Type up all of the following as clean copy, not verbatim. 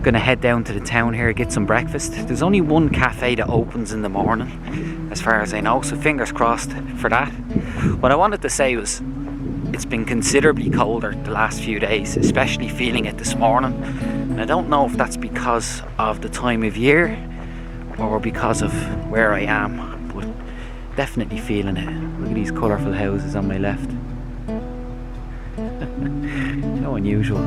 Gonna head down to the town here, get some breakfast. There's only one cafe that opens in the morning, as far as I know, so fingers crossed for that. What I wanted to say was, it's been considerably colder the last few days, especially feeling it this morning. And I don't know if that's because of the time of year or because of where I am, but definitely feeling it. Look at these colourful houses on my left. So unusual.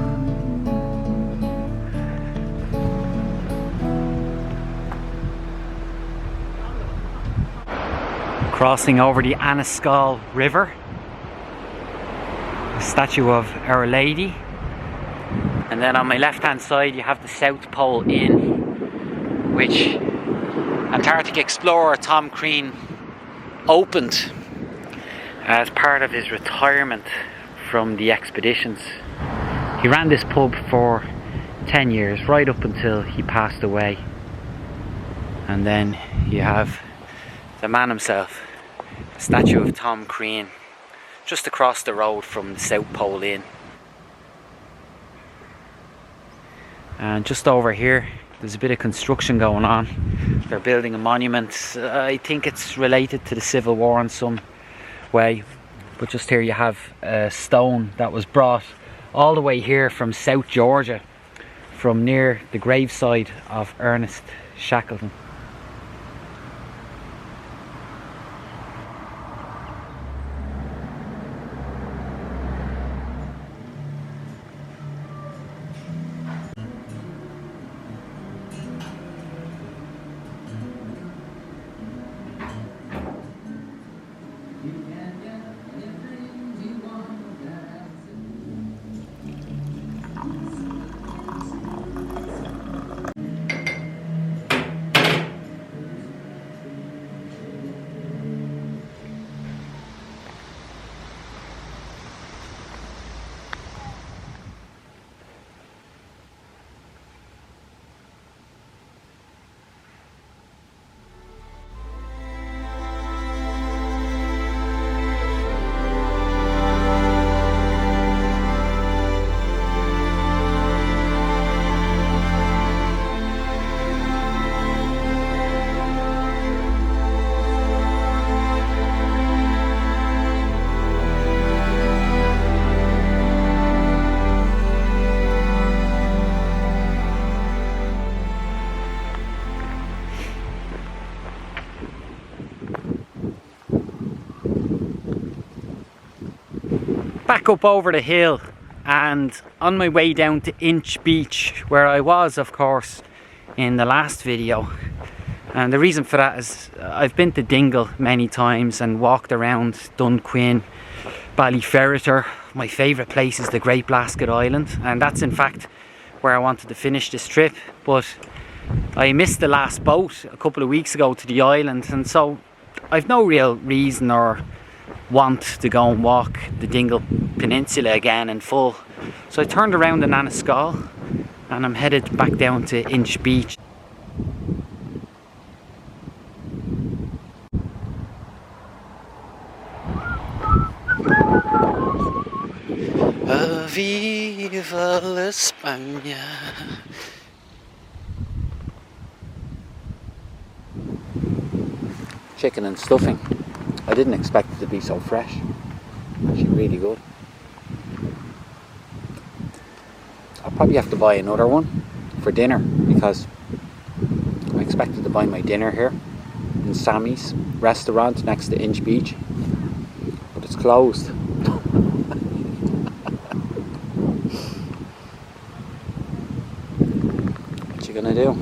Crossing over the Annascaul River. A statue of Our Lady. And then on my left hand side you have the South Pole Inn, which Antarctic explorer Tom Crean opened as part of his retirement from the expeditions. He ran this pub for 10 years, right up until he passed away. And then you have the man himself, the statue of Tom Crean, just across the road from the South Pole Inn. And just over here there's a bit of construction going on. They're building a monument. I think it's related to the Civil War in some way. But just here you have a stone that was brought all the way here from South Georgia, from near the graveside of Ernest Shackleton. Back up over the hill and on my way down to Inch Beach, where I was of course in the last video. And the reason for that is I've been to Dingle many times and walked around Dunquin, Ballyferriter. My favourite place is the Great Blasket Island, and that's in fact where I wanted to finish this trip, but I missed the last boat a couple of weeks ago to the island, and so I've no real reason or want to go and walk the Dingle Peninsula again in full. So I turned around in Annascaul and I'm headed back down to Inch Beach. Viva la España. Chicken and stuffing. I didn't expect it to be so fresh. Actually really good. I'll probably have to buy another one for dinner because I expected to buy my dinner here in Sammy's restaurant next to Inch Beach, but it's closed. What you gonna do?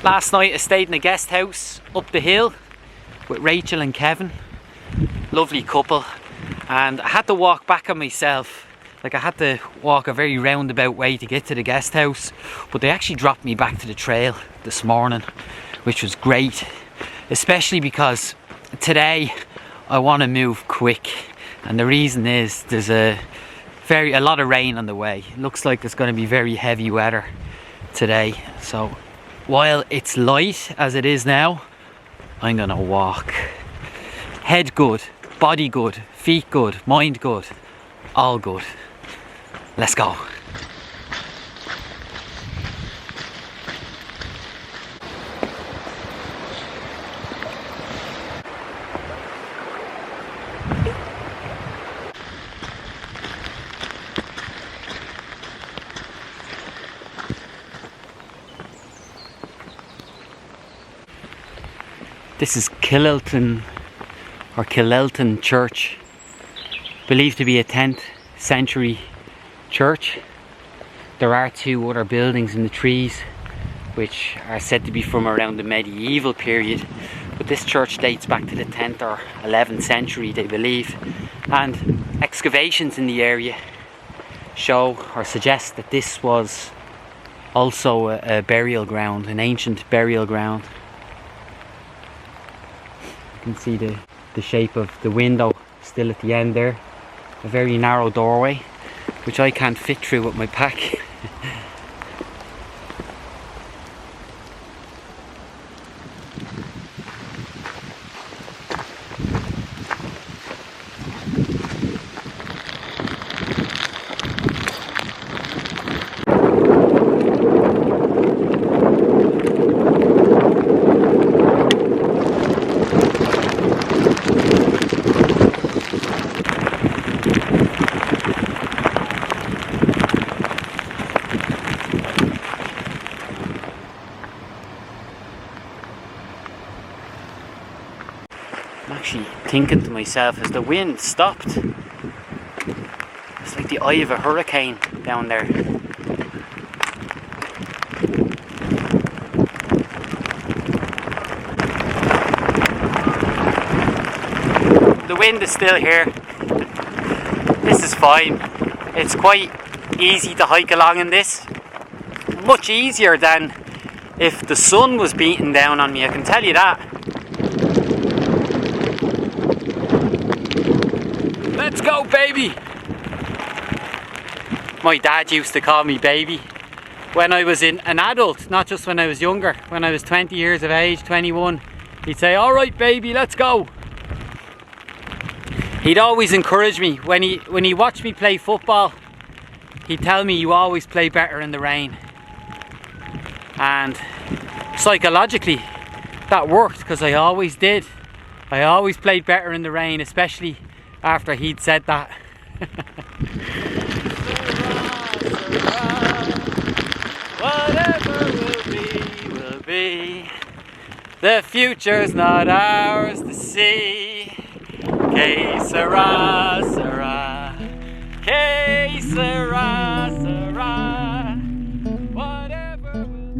Last night I stayed in a guest house up the hill with Rachel and Kevin. lovely couple, and I had to walk back on myself. Like, I had to walk a very roundabout way to get to the guest house, but they actually dropped me back to the trail this morning, which was great, especially because today I want to move quick, and the reason is there's a lot of rain on the way. It looks like there's going to be very heavy weather today, so while it's light as it is now, I'm gonna walk. Head good, body good, feet good, mind good, all good. Let's go. This is Killelton Church, believed to be a 10th century church. There are two other buildings in the trees which are said to be from around the medieval period, but this church dates back to the 10th or 11th century, they believe, and excavations in the area show or suggest that this was also a burial ground, an ancient burial ground. You can see the shape of the window still at the end there. A very narrow doorway, which I can't fit through with my pack. I'm actually thinking to myself, as the wind stopped, it's like the eye of a hurricane down there. The wind is still here. This is fine. It's quite easy to hike along in this. Much easier than if the sun was beating down on me, I can tell you that. Let's go, baby! My dad used to call me baby when I was an adult, not just when I was younger. When I was 20 years of age, 21, he'd say, "Alright baby, let's go." He'd always encourage me. When he watched me play football, he'd tell me, "You always play better in the rain." And psychologically that worked, because I always did. I always played better in the rain, especially after he'd said that. Whatever will be. The future's not ours to see. Que sera, sera. Que sera, sera. Whatever will.